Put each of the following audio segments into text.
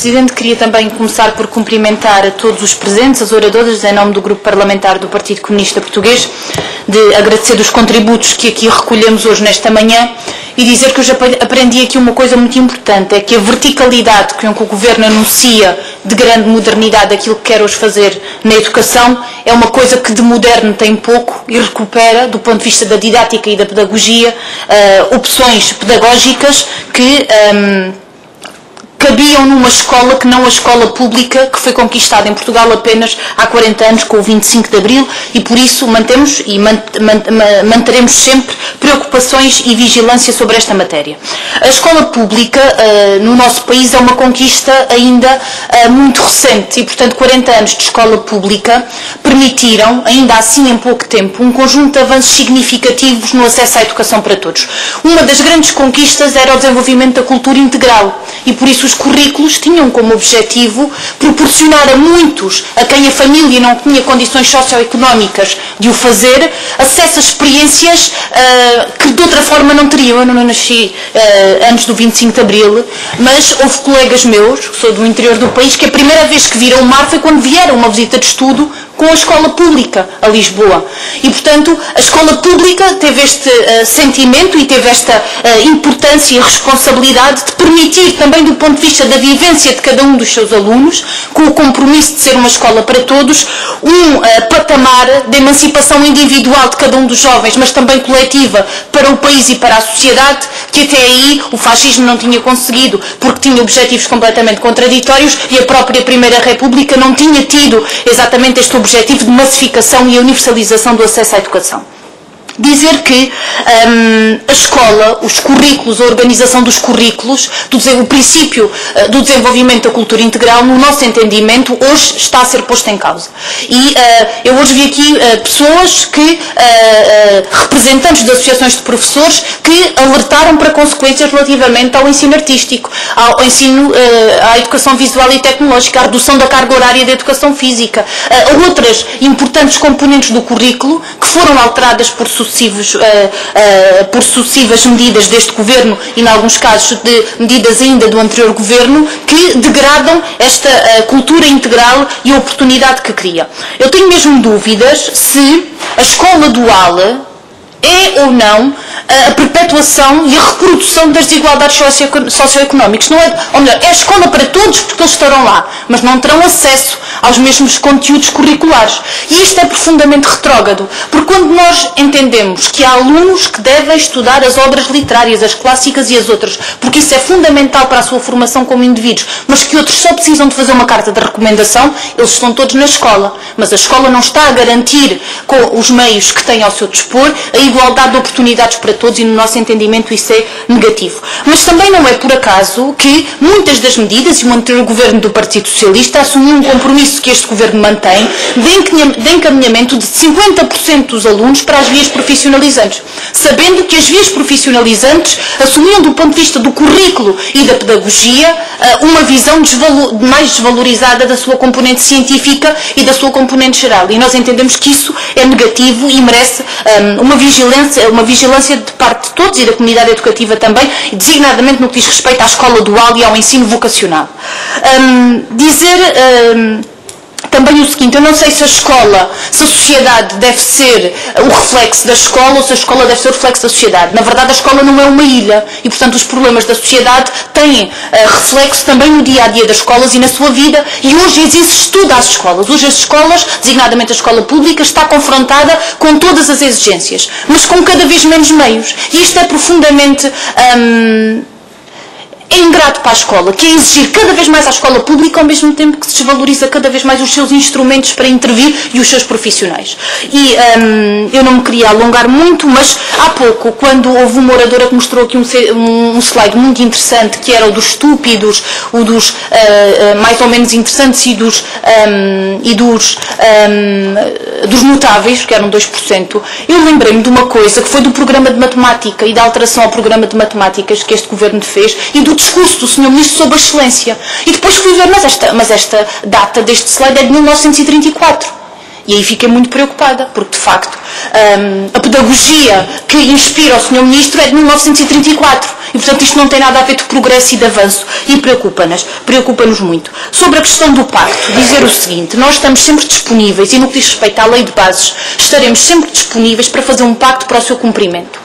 Presidente. Queria também começar por cumprimentar a todos os presentes, as oradoras, em nome do Grupo Parlamentar do Partido Comunista Português, de agradecer os contributos que aqui recolhemos hoje nesta manhã e dizer que hoje aprendi aqui uma coisa muito importante, é que a verticalidade que o Governo anuncia de grande modernidade daquilo que quer hoje fazer na educação é uma coisa que de moderno tem pouco e recupera, do ponto de vista da didática e da pedagogia, opções pedagógicas que cabiam numa escola que não a escola pública que foi conquistada em Portugal apenas há 40 anos com o 25 de Abril e por isso mantemos e manteremos sempre preocupações e vigilância sobre esta matéria. A escola pública no nosso país é uma conquista ainda muito recente e, portanto, 40 anos de escola pública permitiram, ainda assim em pouco tempo, um conjunto de avanços significativos no acesso à educação para todos. Uma das grandes conquistas era o desenvolvimento da cultura integral e, por isso, os currículos tinham como objetivo proporcionar a muitos, a quem a família não tinha condições socioeconómicas de o fazer, acesso a experiências que de outra forma não teriam. Eu não nasci antes do 25 de Abril, mas houve colegas meus, que sou do interior do país, que a primeira vez que viram o mar foi quando vieram uma visita de estudo com a escola pública a Lisboa. E, portanto, a escola pública teve este sentimento e teve esta importância e responsabilidade de permitir também, do ponto de vista da vivência de cada um dos seus alunos, com o compromisso de ser uma escola para todos, um patamar de emancipação individual de cada um dos jovens, mas também coletiva para o país e para a sociedade, que até aí o fascismo não tinha conseguido, porque tinha objetivos completamente contraditórios e a própria Primeira República não tinha tido exatamente este objetivo de massificação e universalização do acesso à educação. Dizer que a escola, os currículos, a organização dos currículos, o princípio do desenvolvimento da cultura integral, no nosso entendimento, hoje está a ser posto em causa. E eu hoje vi aqui pessoas que, representantes de associações de professores, que alertaram para consequências relativamente ao ensino artístico, ao ensino, à educação visual e tecnológica, à redução da carga horária da educação física, a outras importantes componentes do currículo que foram alteradas por sucessivas medidas deste Governo e, em alguns casos, de medidas ainda do anterior Governo, que degradam esta cultura integral e a oportunidade que cria. Eu tenho mesmo dúvidas se a escola dual é ou não a perpetuação e a reprodução das desigualdades socioeconómicas. Não é, ou melhor, é a escola para todos porque eles estarão lá, mas não terão acesso aos mesmos conteúdos curriculares. E isto é profundamente retrógrado, porque quando nós entendemos que há alunos que devem estudar as obras literárias, as clássicas e as outras, porque isso é fundamental para a sua formação como indivíduos, mas que outros só precisam de fazer uma carta de recomendação, eles estão todos na escola. Mas a escola não está a garantir, com os meios que tem ao seu dispor, a igualdade de oportunidades para todos e, no nosso entendimento, isso é negativo. Mas também não é por acaso que muitas das medidas, e o anterior Governo do Partido Socialista assumiu um compromisso que este Governo mantém, de encaminhamento de 50% dos alunos para as vias profissionalizantes, sabendo que as vias profissionalizantes assumiam, do ponto de vista do currículo e da pedagogia, uma visão mais desvalorizada da sua componente científica e da sua componente geral. E nós entendemos que isso é negativo e merece uma vigilância de parte de todos e da comunidade educativa também, designadamente no que diz respeito à escola dual e ao ensino vocacional. Também o seguinte, eu não sei se a escola, se a sociedade deve ser o reflexo da escola ou se a escola deve ser o reflexo da sociedade. Na verdade, a escola não é uma ilha e, portanto, os problemas da sociedade têm reflexo também no dia-a-dia das escolas e na sua vida, e hoje existe estudo às escolas. Hoje as escolas, designadamente a escola pública, está confrontada com todas as exigências, mas com cada vez menos meios. E isto é profundamente é ingrato para a escola, que é exigir cada vez mais à escola pública ao mesmo tempo que se desvaloriza cada vez mais os seus instrumentos para intervir e os seus profissionais. E eu não me queria alongar muito, mas há pouco, quando houve uma oradora que mostrou aqui um slide muito interessante, que era o dos estúpidos, o dos mais ou menos interessantes e dos notáveis, que eram 2%, eu lembrei-me de uma coisa que foi do programa de matemática e da alteração ao programa de matemáticas que este Governo fez e do discurso do Sr. Ministro sobre a excelência. E depois fui ver, mas esta data deste slide é de 1934. E aí fiquei muito preocupada, porque de facto a pedagogia que inspira o Sr. Ministro é de 1934 e portanto isto não tem nada a ver de progresso e de avanço e preocupa-nos muito. Sobre a questão do pacto, dizer o seguinte: nós estamos sempre disponíveis e no que diz respeito à lei de bases estaremos sempre disponíveis para fazer um pacto para o seu cumprimento.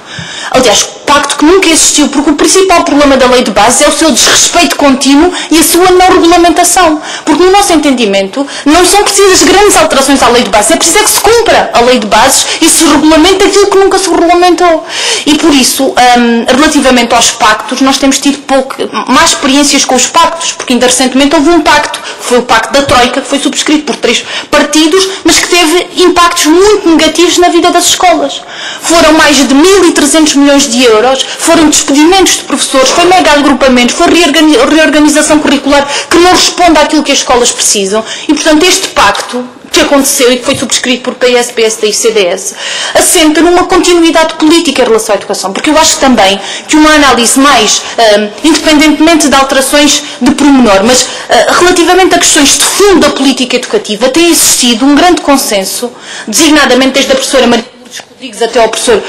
Aliás, pacto que nunca existiu, porque o principal problema da lei de bases é o seu desrespeito contínuo e a sua não regulamentação. Porque no nosso entendimento não são precisas grandes alterações à lei de bases, é preciso que se cumpra a lei de bases e se regulamente aquilo que nunca se regulamentou. E por isso, relativamente aos pactos, nós temos tido mais experiências com os pactos, porque ainda recentemente houve um pacto, que foi o pacto da Troika, que foi subscrito por 3 partidos, mas que teve impactos muito negativos na vida das escolas. Foram mais de 1.300 milhões de euros, foram despedimentos de professores, foi mega agrupamento, foi reorganização curricular que não responde àquilo que as escolas precisam e, portanto, este pacto que aconteceu e que foi subscrito por PS, PSD e CDS assenta numa continuidade política em relação à educação, porque eu acho também que uma análise mais, independentemente de alterações de pormenor, mas relativamente a questões de fundo da política educativa, tem existido um grande consenso, designadamente desde a professora Maria Rodrigues até ao professor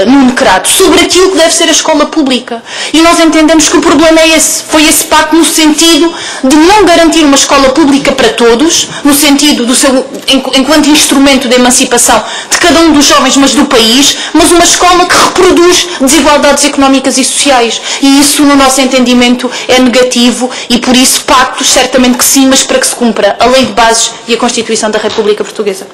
Nuno Crato, sobre aquilo que deve ser a escola pública. E nós entendemos que o problema é esse. Foi esse pacto no sentido de não garantir uma escola pública para todos, no sentido do seu, enquanto instrumento de emancipação de cada um dos jovens, mas do país, mas uma escola que reproduz desigualdades económicas e sociais. E isso, no nosso entendimento, é negativo e, por isso, pactos, certamente que sim, mas para que se cumpra a Lei de Bases e a Constituição da República Portuguesa.